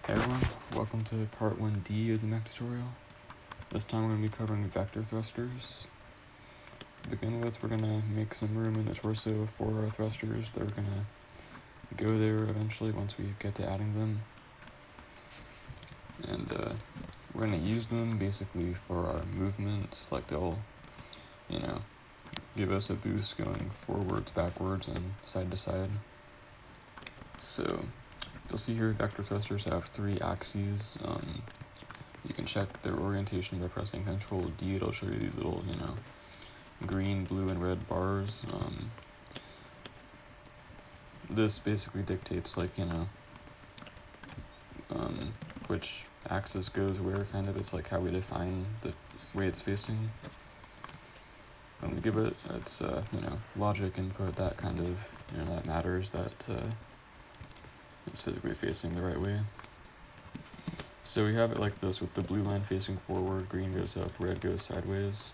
Hey everyone, welcome to part 1D of the Mech tutorial. This time we're going to be covering vector thrusters. To begin with, we're going to make some room in the torso for our thrusters. They're going to go there eventually once we get to adding them. And we're going to use them basically for our movement, like they'll, give us a boost going forwards, backwards, and side to side. So you'll see here vector thrusters have 3 axes. You can check their orientation by pressing Ctrl D. It'll show you these little, green, blue, and red bars. This basically dictates, which axis goes where, kind of. It's like how we define the way it's facing. When we give it its, logic input, that kind of, that matters, that it's physically facing the right way. So we have it like this, with the blue line facing forward, green goes up, red goes sideways.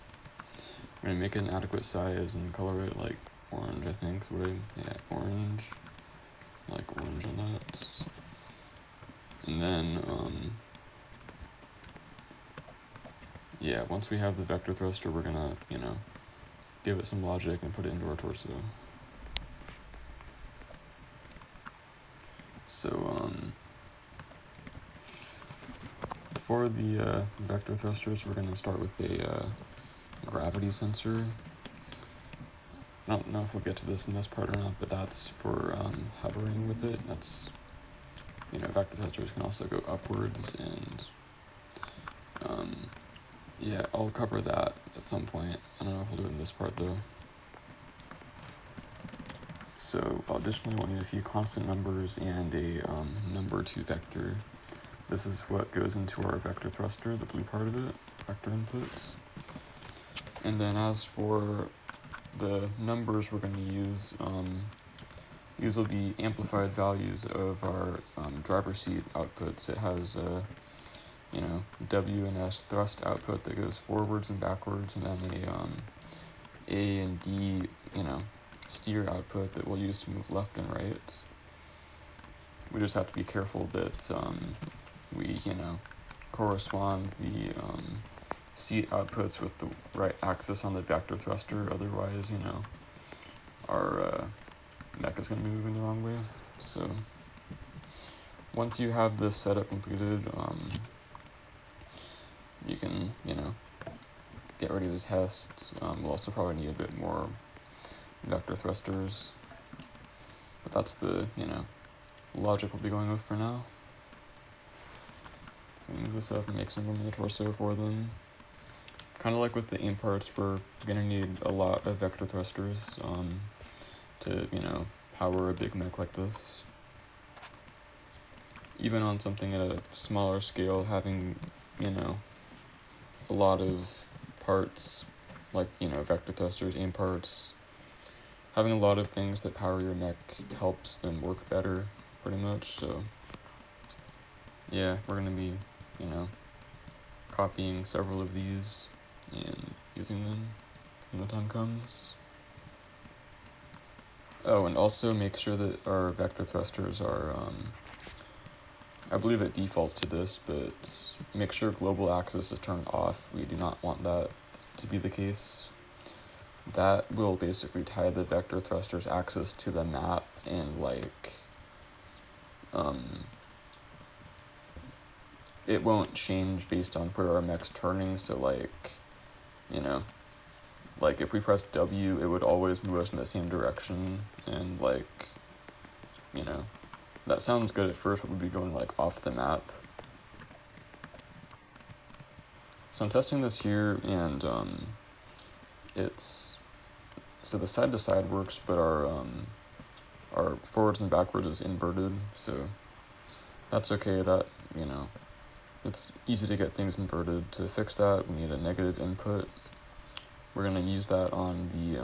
I'm going to make it an adequate size and color it like orange, I think. Orange. Like orange on that. And then, once we have the vector thruster, we're going to, give it some logic and put it into our torso. So, for the vector thrusters, we're going to start with a gravity sensor. I don't know if we'll get to this in this part or not, but that's for hovering with it. That's, vector thrusters can also go upwards, and I'll cover that at some point. I don't know if we'll do it in this part though. So additionally, we'll need a few constant numbers and a number 2 vector. This is what goes into our vector thruster, the blue part of it, vector inputs. And then as for the numbers we're going to use, these will be amplified values of our driver seat outputs. It has W and S thrust output that goes forwards and backwards, and then A and D, steer output that we'll use to move left and right. We just have to be careful that we, correspond the seat outputs with the right axis on the vector thruster. Otherwise, our mech is going to be moving the wrong way. So once you have this setup completed, you can, get ready to test. We'll also probably need a bit more vector thrusters, but that's the, logic we'll be going with for now. Move this up and make some room in the torso for them. Kind of like with the aim parts, we're going to need a lot of vector thrusters to, power a big mech like this. Even on something at a smaller scale, having, a lot of parts, like, vector thrusters, aim parts, having a lot of things that power your mech helps them work better, pretty much. So, we're going to be, copying several of these and using them when the time comes. Oh, and also make sure that our vector thrusters are, I believe it defaults to this, but make sure global axis is turned off. We do not want that to be the case. That will basically tie the vector thruster's axis to the map, and it won't change based on where our mech's turning. So if we press W, it would always move us in the same direction, and that sounds good at first, but we'd be going off the map. So I'm testing this here, and so the side to side works, but our forwards and backwards is inverted, so that's okay. That, it's easy to get things inverted. To fix that, we need a negative input. We're going to use that on the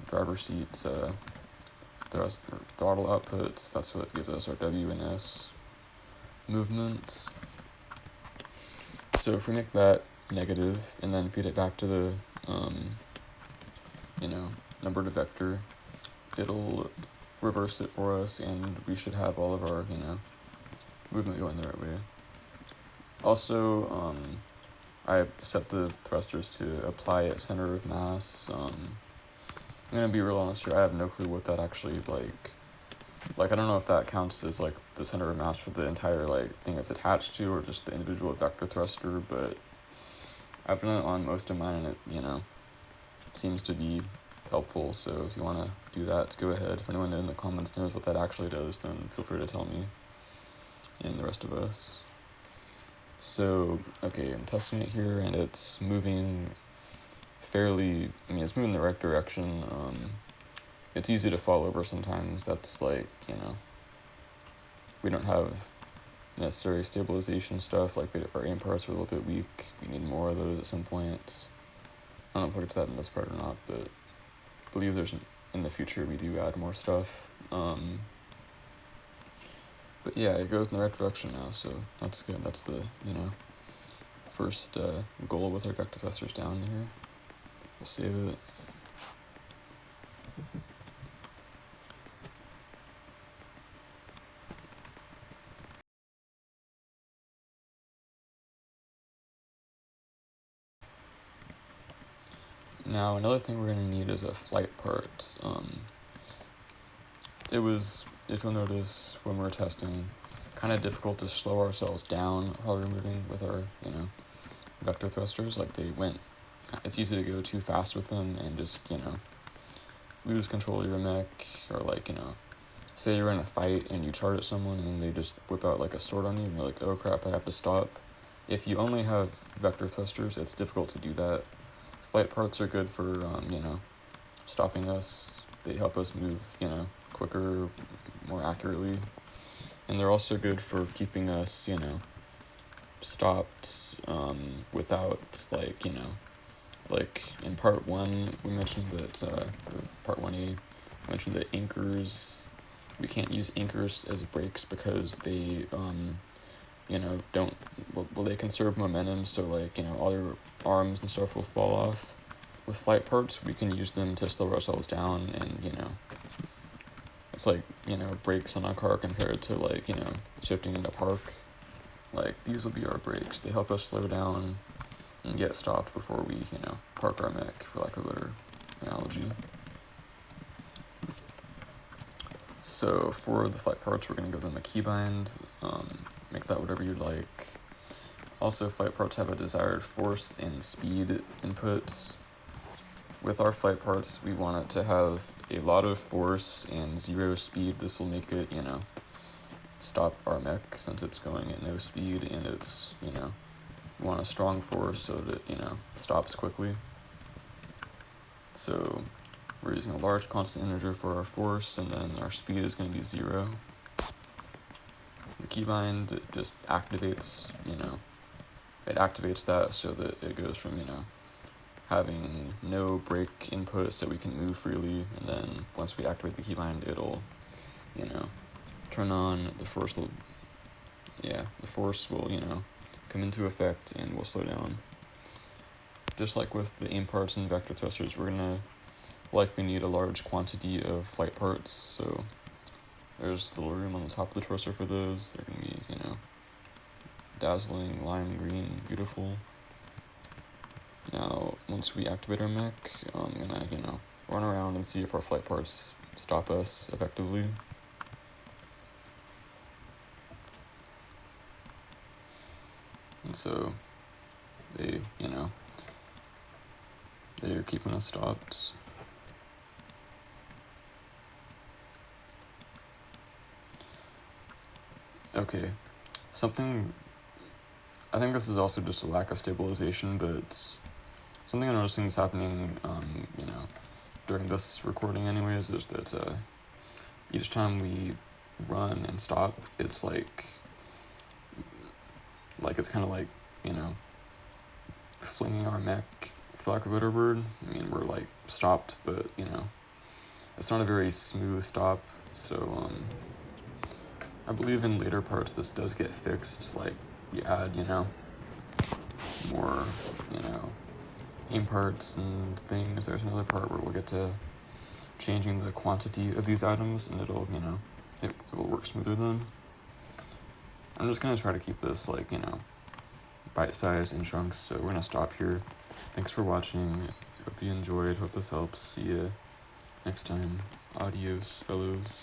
driver seats, throttle outputs. That's what gives us our W and S movement. So if we make that negative and then feed it back to the number to vector, it'll reversed it for us, and we should have all of our, movement going the right way. Also, I set the thrusters to apply at center of mass. I'm gonna be real honest here, I have no clue what that actually, I don't know if that counts as, the center of mass for the entire, thing it's attached to, or just the individual vector thruster, but I've done it on most of mine, and it, seems to be helpful, so if you want to do that, go ahead. If anyone in the comments knows what that actually does, then feel free to tell me, and the rest of us. So, okay, I'm testing it here, and it's moving fairly, it's moving in the right direction. It's easy to fall over sometimes. That's we don't have necessary stabilization stuff, our aim parts are a little bit weak. We need more of those at some point. I don't know if I'll get to that in this part or not, but I believe in the future we do add more stuff. But yeah, it goes in the right direction now, so that's good. That's the, first goal with our vector thrusters down here. We'll save it. Now, another thing we're going to need is a flight part. It was, if you'll notice, when we were testing, kind of difficult to slow ourselves down while we were moving with our, vector thrusters. It's easy to go too fast with them and just, lose control of your mech, or say you're in a fight and you charge at someone and then they just whip out a sword on you and you're like, oh crap, I have to stop. If you only have vector thrusters, it's difficult to do that. Flight parts are good for, stopping us. They help us move, quicker, more accurately. And they're also good for keeping us, stopped without, in part 1, we mentioned that, part 1A, we mentioned that anchors, we can't use anchors as brakes because they, they conserve momentum, so all your arms and stuff will fall off. With flight parts, we can use them to slow ourselves down, and it's brakes on a car compared to shifting into park. These will be our brakes. They help us slow down and get stopped before we, park our mech, for lack of a better analogy. So for the flight parts, we're going to give them a keybind, make that whatever you'd like. Also, flight parts have a desired force and speed inputs. With our flight parts, we want it to have a lot of force and 0 speed. This will make it, stop our mech since it's going at no speed, and it's, we want a strong force so that, stops quickly. So we're using a large constant integer for our force, and then our speed is going to be 0. The keybind just activates, it activates that so that it goes from, having no brake inputs that we can move freely, and then once we activate the keybind, it'll, turn on, the force will, come into effect and will slow down. Just like with the aim parts and vector thrusters, we're gonna likely need a large quantity of flight parts, so there's a little room on the top of the torso for those. They're gonna be, dazzling, lime green, beautiful. Now, once we activate our mech, I'm gonna, run around and see if our flight parts stop us effectively. And so, they're keeping us stopped. Okay, I think this is also just a lack of stabilization, but something I'm noticing is happening, during this recording anyways, is that each time we run and stop, it's it's kind of flinging our mech, for lack of a better word. We're stopped, but it's not a very smooth stop. So I believe in later parts this does get fixed. We add more aim parts and things. There's another part where we'll get to changing the quantity of these items, and it'll, you know, it will work smoother then. I'm just gonna try to keep this, like, you know, bite-sized in chunks, so we're gonna stop here. Thanks for watching. Hope you enjoyed. Hope this helps. See ya next time. Adios, fellows.